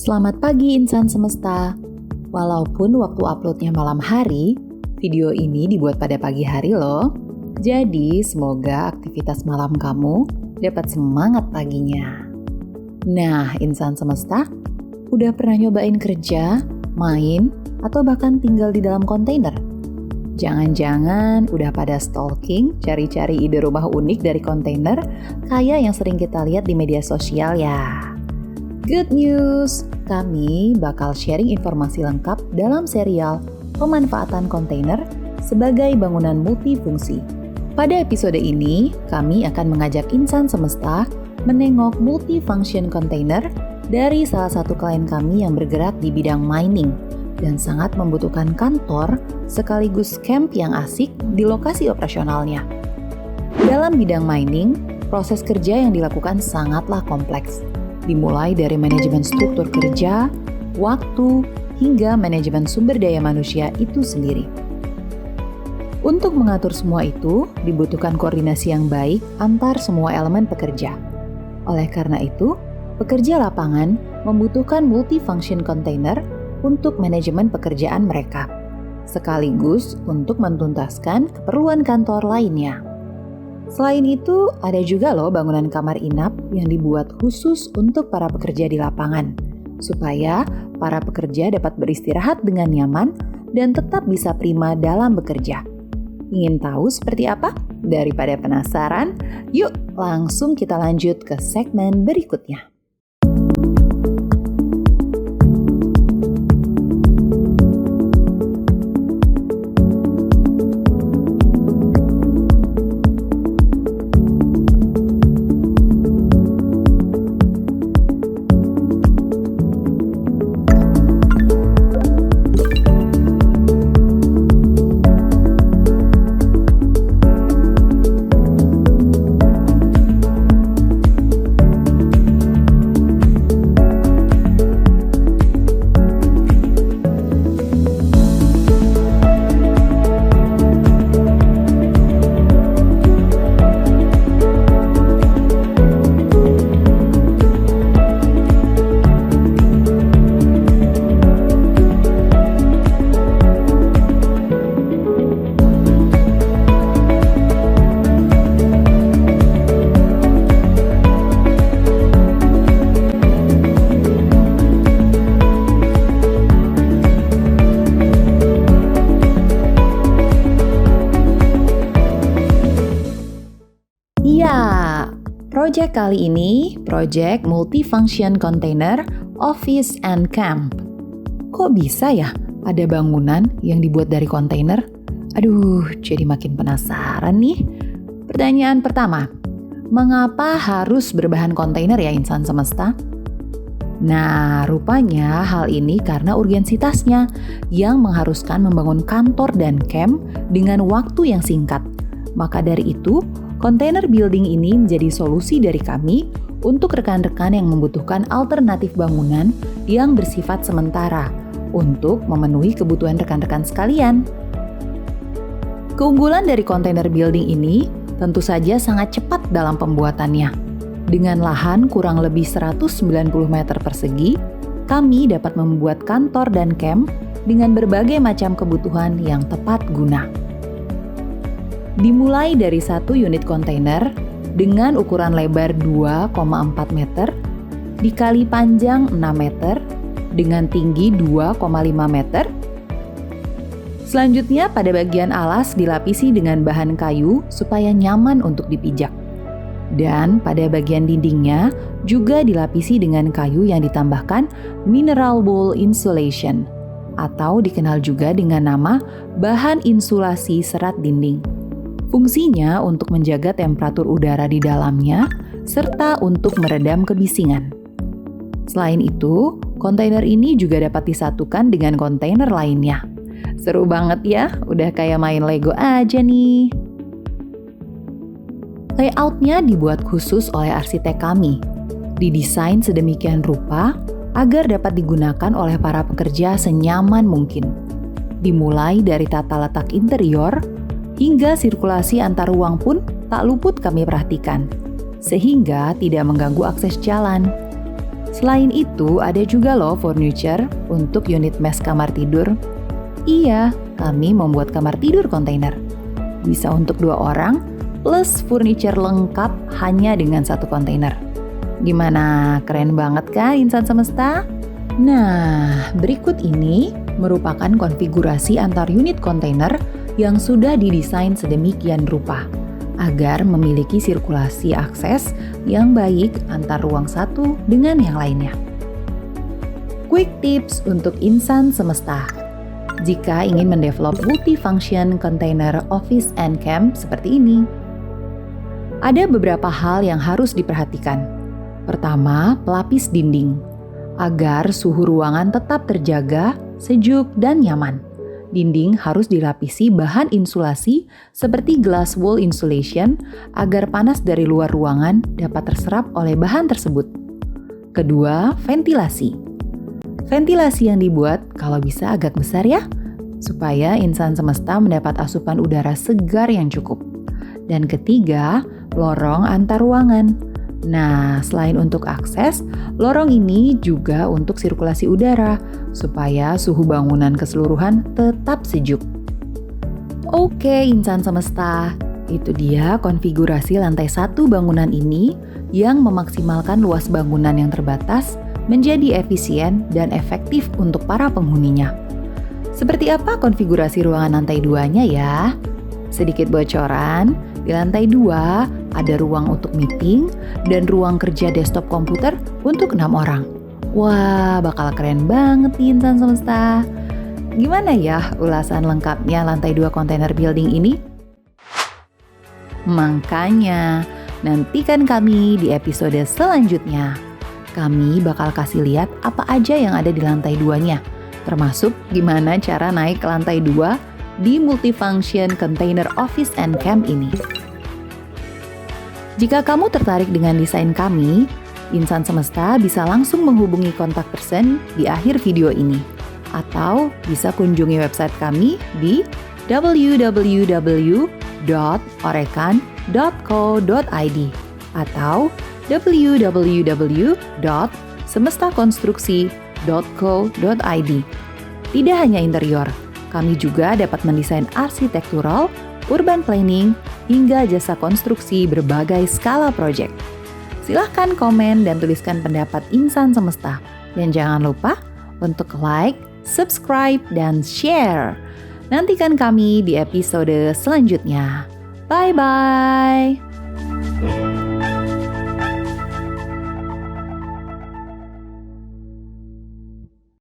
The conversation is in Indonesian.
Selamat pagi insan semesta. Walaupun waktu uploadnya malam hari, video ini dibuat pada pagi hari loh. Jadi semoga aktivitas malam kamu dapat semangat paginya. Nah insan semesta, udah pernah nyobain kerja, main, atau bahkan tinggal di dalam kontainer? Jangan-jangan udah pada stalking, cari-cari ide rumah unik dari kontainer kayak yang sering kita lihat di media sosial ya. Good news, kami bakal sharing informasi lengkap dalam serial pemanfaatan kontainer sebagai bangunan multifungsi. Pada episode ini, kami akan mengajak insan semesta menengok multifunction container dari salah satu klien kami yang bergerak di bidang mining dan sangat membutuhkan kantor sekaligus camp yang asik di lokasi operasionalnya. Dalam bidang mining, proses kerja yang dilakukan sangatlah kompleks. Dimulai dari manajemen struktur kerja, waktu, hingga manajemen sumber daya manusia itu sendiri. Untuk mengatur semua itu, dibutuhkan koordinasi yang baik antar semua elemen pekerja. Oleh karena itu, pekerja lapangan membutuhkan multifunction container untuk manajemen pekerjaan mereka, sekaligus untuk mentuntaskan keperluan kantor lainnya. Selain itu, ada juga loh bangunan kamar inap yang dibuat khusus untuk para pekerja di lapangan, supaya para pekerja dapat beristirahat dengan nyaman dan tetap bisa prima dalam bekerja. Ingin tahu seperti apa? Daripada penasaran, yuk langsung kita lanjut ke segmen berikutnya. Project kali ini, Project Multifunction Container Office and Camp. Kok bisa ya ada bangunan yang dibuat dari kontainer? Aduh, jadi makin penasaran nih. Pertanyaan pertama, mengapa harus berbahan kontainer ya insan semesta? Nah, rupanya hal ini karena urgensitasnya yang mengharuskan membangun kantor dan camp dengan waktu yang singkat. Maka dari itu, container building ini menjadi solusi dari kami untuk rekan-rekan yang membutuhkan alternatif bangunan yang bersifat sementara untuk memenuhi kebutuhan rekan-rekan sekalian. Keunggulan dari container building ini tentu saja sangat cepat dalam pembuatannya. Dengan lahan kurang lebih 190 meter persegi, kami dapat membuat kantor dan camp dengan berbagai macam kebutuhan yang tepat guna. Dimulai dari satu unit kontainer dengan ukuran lebar 2,4 meter dikali panjang 6 meter dengan tinggi 2,5 meter. Selanjutnya pada bagian alas dilapisi dengan bahan kayu supaya nyaman untuk dipijak. Dan pada bagian dindingnya juga dilapisi dengan kayu yang ditambahkan mineral wool insulation atau dikenal juga dengan nama bahan insulasi serat dinding. Fungsinya untuk menjaga temperatur udara di dalamnya, serta untuk meredam kebisingan. Selain itu, kontainer ini juga dapat disatukan dengan kontainer lainnya. Seru banget ya, udah kayak main Lego aja nih. Layoutnya dibuat khusus oleh arsitek kami. Didesain sedemikian rupa agar dapat digunakan oleh para pekerja senyaman mungkin. Dimulai dari tata letak interior, hingga sirkulasi antar ruang pun tak luput kami perhatikan, sehingga tidak mengganggu akses jalan. Selain itu, ada juga loh furniture untuk unit mes kamar tidur. Iya, kami membuat kamar tidur kontainer. Bisa untuk 2 orang, plus furniture lengkap hanya dengan 1 kontainer. Gimana? Keren banget kan insan semesta? Nah, berikut ini merupakan konfigurasi antar unit kontainer yang sudah didesain sedemikian rupa agar memiliki sirkulasi akses yang baik antar ruang satu dengan yang lainnya. Quick tips untuk insan semesta. Jika ingin mendevelop multifunction container office and camp seperti ini, ada beberapa hal yang harus diperhatikan. Pertama, pelapis dinding. Agar suhu ruangan tetap terjaga, sejuk, dan nyaman. Dinding harus dilapisi bahan insulasi seperti glass wool insulation agar panas dari luar ruangan dapat terserap oleh bahan tersebut. Kedua, ventilasi. Ventilasi yang dibuat kalau bisa agak besar ya, supaya insan semesta mendapat asupan udara segar yang cukup. Dan ketiga, lorong antar ruangan. Nah, selain untuk akses, lorong ini juga untuk sirkulasi udara, supaya suhu bangunan keseluruhan tetap sejuk. Oke, insan semesta, itu dia konfigurasi lantai 1 bangunan ini yang memaksimalkan luas bangunan yang terbatas menjadi efisien dan efektif untuk para penghuninya. Seperti apa konfigurasi ruangan lantai 2-nya ya? Sedikit bocoran, di lantai 2 ada ruang untuk meeting dan ruang kerja desktop komputer untuk 6 orang. Wah, bakal keren banget nih insan semesta. Gimana ya ulasan lengkapnya lantai 2 kontainer building ini? Makanya, nantikan kami di episode selanjutnya. Kami bakal kasih lihat apa aja yang ada di lantai 2-nya, termasuk gimana cara naik ke lantai 2 di multifunction container office and camp ini. Jika kamu tertarik dengan desain kami, insan semesta bisa langsung menghubungi kontak person di akhir video ini. Atau bisa kunjungi website kami di www.orekan.co.id atau www.semestakonstruksi.co.id. Tidak hanya interior, kami juga dapat mendesain arsitektural, urban planning, hingga jasa konstruksi berbagai skala proyek. Silahkan komen dan tuliskan pendapat insan semesta. Dan jangan lupa untuk like, subscribe, dan share. Nantikan kami di episode selanjutnya. Bye-bye!